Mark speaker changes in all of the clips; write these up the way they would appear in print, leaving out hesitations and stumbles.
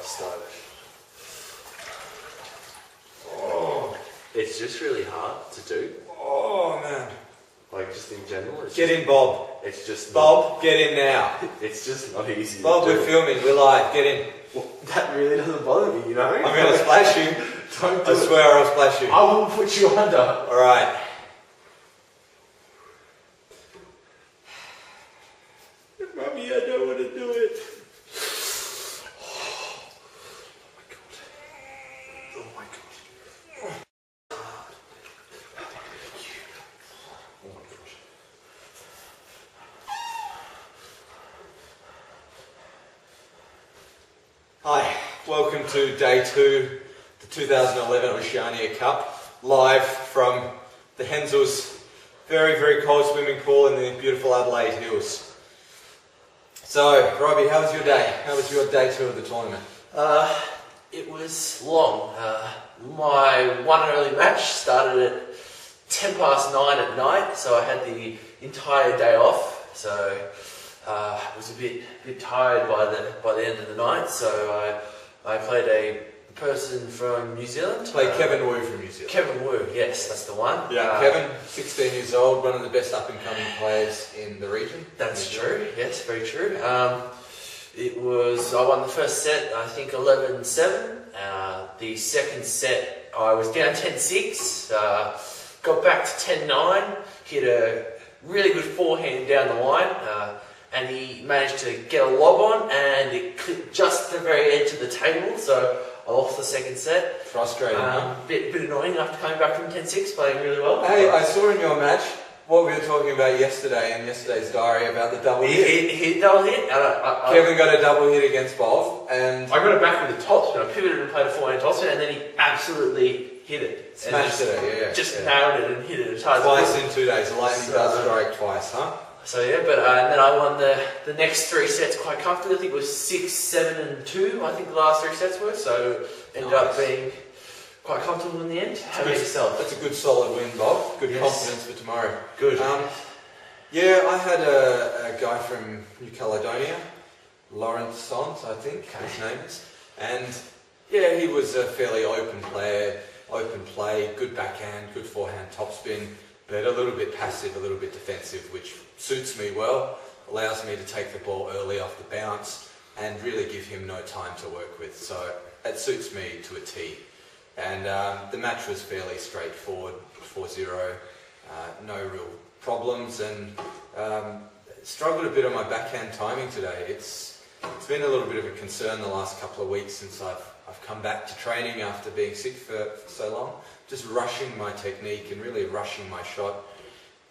Speaker 1: started. Oh, it's just really hard to do.
Speaker 2: Oh man.
Speaker 1: Like just in general.
Speaker 2: Get in, Bob.
Speaker 1: It's just
Speaker 2: Bob, get in now.
Speaker 1: It's just not easy.
Speaker 2: Bob, we're filming. We're live. Get in.
Speaker 1: Well, that really doesn't bother me, you know.
Speaker 2: I'm going to splash you.
Speaker 1: Don't do
Speaker 2: I swear I'll splash you.
Speaker 1: I will put you under.
Speaker 2: All right.
Speaker 1: Mummy, I don't want to do it. Oh my god. Oh my gosh.
Speaker 2: Hi, welcome to day 2, the 2011 Oceania Cup, live from the Henzell's very, very cold swimming pool in the beautiful Adelaide Hills. So, Robbie, how was your day? How was your day 2 of the tournament?
Speaker 1: It was long. My one and only match started at 9:10 at night, so I had the entire day off. So I was a bit tired by the end of the night. So I played a person from New Zealand.
Speaker 2: Played Kevin Wu from New Zealand.
Speaker 1: Kevin Wu, yes, that's the one.
Speaker 2: Yeah, Kevin, 16 years old, one of the best up-and-coming players in the region.
Speaker 1: That's true, yes, very true. I won the first set, I think 11-7. The second set, I was down 10-6, got back to 10-9, hit a really good forehand down the line, and he managed to get a lob on, and it clipped just the very edge of the table, so I lost the second set.
Speaker 2: Frustrating, huh?
Speaker 1: Bit annoying after coming back from 10-6, playing really well.
Speaker 2: Hey, I saw in your match what we were talking about yesterday in yesterday's diary about the double hit.
Speaker 1: He double hit.
Speaker 2: Kevin got a double hit against Bob, and
Speaker 1: I got it back with a topspin. I pivoted and played a forehand topspin, and then he absolutely hit it.
Speaker 2: Smashed it,
Speaker 1: Just nailed it and hit it.
Speaker 2: Twice in 2 days. The lightning does strike twice, huh?
Speaker 1: So yeah, but and then I won the next 3 sets quite comfortably. I think it was 6, 7, and 2. I think the last 3 sets were. So ended up being quite comfortable in the end. How about yourself?
Speaker 2: That's a good solid win, Bob. Good confidence for tomorrow.
Speaker 1: Good.
Speaker 2: Yeah, I had a guy from New Caledonia, Lawrence Sons, I think his name is, and yeah, he was a fairly open player, open play, good backhand, good forehand topspin, but a little bit passive, a little bit defensive, which suits me well, allows me to take the ball early off the bounce and really give him no time to work with. So it suits me to a T. And the match was fairly straightforward, 4-0, no real problems, and struggled a bit on my backhand timing today. It's been a little bit of a concern the last couple of weeks since I've come back to training after being sick for so long. Just rushing my technique and really rushing my shot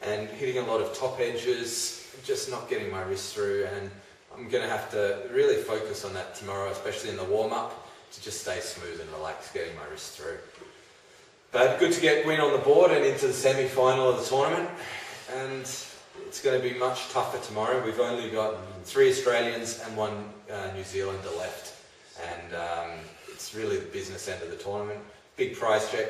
Speaker 2: and hitting a lot of top edges, just not getting my wrist through, and I'm going to have to really focus on that tomorrow, especially in the warm-up, to just stay smooth and relaxed, getting my wrist through. But good to get win on the board and into the semi-final of the tournament, and it's going to be much tougher tomorrow. We've only got 3 Australians and 1 New Zealander left, and it's really the business end of the tournament. Big prize check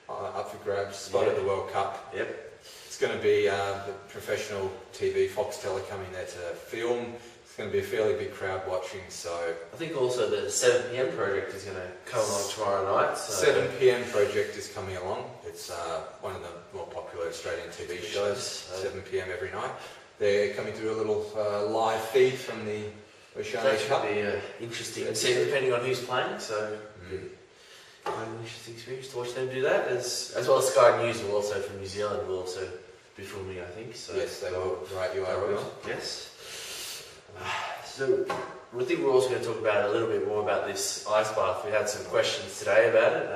Speaker 2: up for grabs, spot at the World Cup.
Speaker 1: Yep.
Speaker 2: It's going to be the professional TV, Foxtel are coming there to film. It's going to be a fairly big crowd watching, so...
Speaker 1: I think also the 7 PM project is going to come along tomorrow night. So
Speaker 2: 7 PM project is coming along. It's one of the more popular Australian TV shows, 7 PM every night. They're coming to do a little live feed from the Oceania Cup.
Speaker 1: That should be interesting to see, depending on who's playing, so... Quite an interesting experience to watch them do that, as well as Sky News will also, from New Zealand, will also be filming, I think. So
Speaker 2: yes, they will. Right, you are right.
Speaker 1: Yes. So I think we're also going to talk about a little bit more about this ice bath. We had some questions today about it.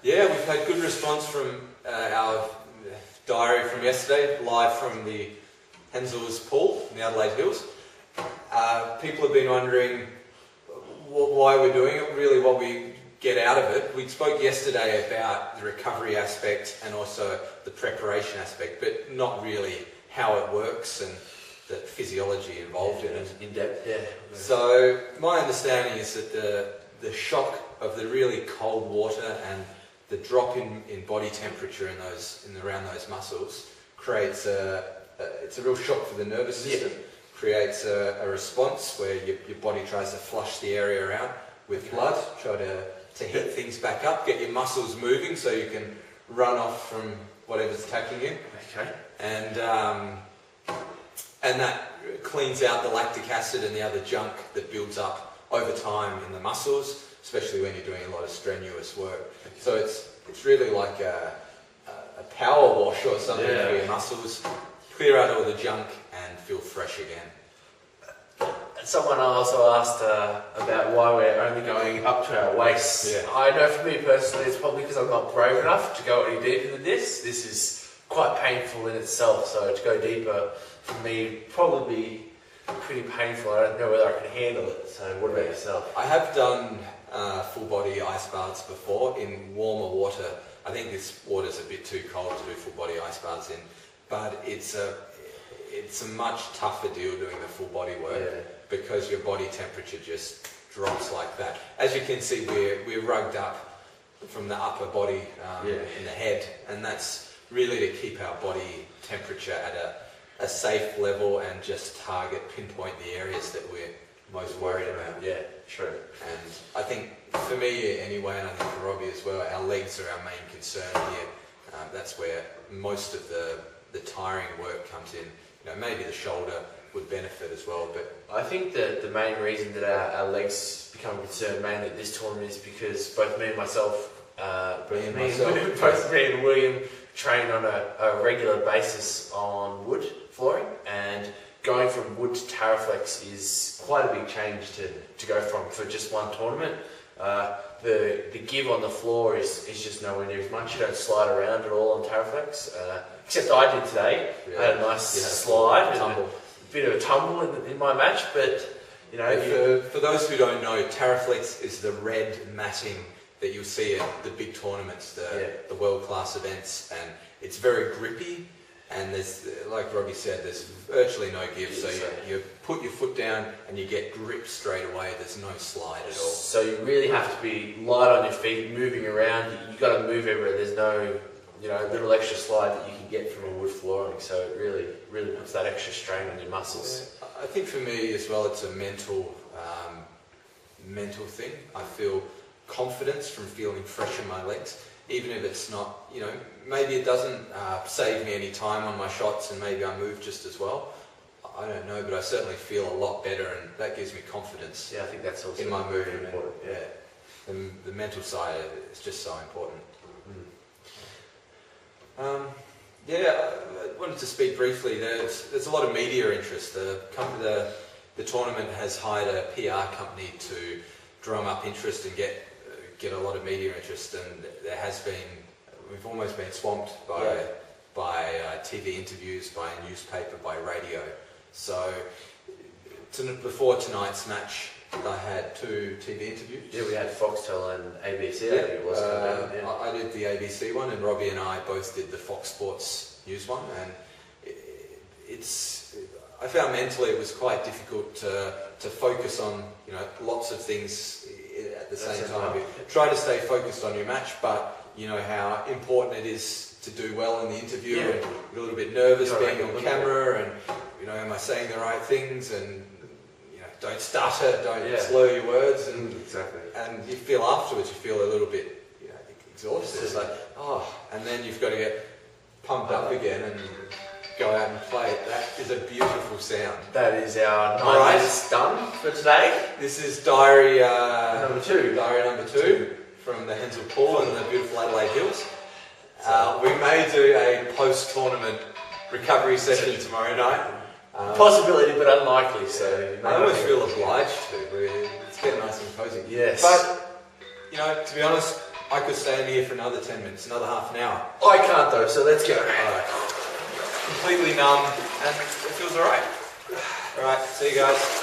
Speaker 2: Yeah, we've had good response from our diary from yesterday, live from the Henzell's pool in the Adelaide Hills. People have been wondering why we're doing it, really what we get out of it. We spoke yesterday about the recovery aspect and also the preparation aspect, but not really how it works and the physiology involved in it.
Speaker 1: In depth, yeah.
Speaker 2: So my understanding is that the shock of the really cold water and the drop in body temperature in around those muscles creates it's a real shock for the nervous system. Creates a response where your body tries to flush the area out, with blood. Try to heat things back up, get your muscles moving so you can run off from whatever's attacking you.
Speaker 1: Okay.
Speaker 2: And that cleans out the lactic acid and the other junk that builds up over time in the muscles, especially when you're doing a lot of strenuous work. So it's really like a power wash or something for your muscles. Clear out all the junk and feel fresh again.
Speaker 1: Someone also asked about why we're only going up to our waists.
Speaker 2: Yeah.
Speaker 1: I know for me personally, it's probably because I'm not brave enough to go any deeper than this. This is quite painful in itself, so to go deeper for me probably be pretty painful. I don't know whether I can handle it. So what about yourself?
Speaker 2: I have done full body ice baths before in warmer water. I think this water's a bit too cold to do full body ice baths in, but it's a much tougher deal doing the full body work because your body temperature just drops like that. As you can see, we're rugged up from the upper body in the head, and that's really to keep our body temperature at a safe level and just pinpoint the areas that we're most worried about.
Speaker 1: Yeah, true.
Speaker 2: And I think for me anyway, and I think for Robbie as well, our legs are our main concern here. That's where most of the tiring work comes in. Maybe the shoulder would benefit as well, but
Speaker 1: I think that the main reason that our legs become a concern mainly at this tournament is because both me and myself, both me and William train on a regular basis on wood flooring, and going from wood to Taraflex is quite a big change to go from for just one tournament. The give on the floor is just nowhere near as much. You don't slide around at all on Taraflex, except I did today. I had a nice slide, and a bit of a tumble in my match, but
Speaker 2: for those who don't know, Taraflex is the red matting that you'll see at the big tournaments, the world-class events, and it's very grippy. And there's, like Robbie said, there's virtually no give. So you put your foot down and you get grip straight away. There's no slide at all. So
Speaker 1: you really have to be light on your feet, moving around. You got to move everywhere. There's no, little extra slide that you can get from a wood flooring. So it really puts that extra strain on your muscles.
Speaker 2: Yeah. I think for me as well, it's a mental thing. I feel confidence from feeling fresh in my legs. Even if it's not, maybe it doesn't save me any time on my shots and maybe I move just as well. I don't know, but I certainly feel a lot better and that gives me confidence.
Speaker 1: Yeah, I think that's also
Speaker 2: in my movement.
Speaker 1: important.
Speaker 2: Yeah, the mental side is just so important. I wanted to speak briefly. There's a lot of media interest. The tournament has hired a PR company to drum up interest and get a lot of media interest, and we've almost been swamped by TV interviews, by a newspaper, by radio. So before tonight's match, I had 2 TV interviews.
Speaker 1: Yeah, we had Foxtel and ABC. I think it was.
Speaker 2: I did the ABC one, and Robbie and I both did the Fox Sports News one, and I found mentally it was quite difficult to focus on lots of things at the same time. You try to stay focused on your match, but you know how important it is to do well in the interview, and you're a little bit nervous being on camera, and am I saying the right things, and don't stutter, don't slur your words, and and you feel afterwards, you feel a little bit exhausted. It's like, and then you've got to get pumped up again and go out and play. That is a beautiful sound.
Speaker 1: That is our 9 minutes done for today.
Speaker 2: This is diary
Speaker 1: number 2.
Speaker 2: Diary number 2 from the Henzell pool in the beautiful Adelaide Hills. We may do a post-tournament recovery session tomorrow night.
Speaker 1: Possibility, but unlikely. So
Speaker 2: I almost feel obliged to. It's getting nice and cozy.
Speaker 1: Yes.
Speaker 2: But to be honest, I could stay in here for another 10 minutes, another half an hour.
Speaker 1: I can't though, so let's go.
Speaker 2: Alright. Completely numb, and it feels alright. Alright, see you guys.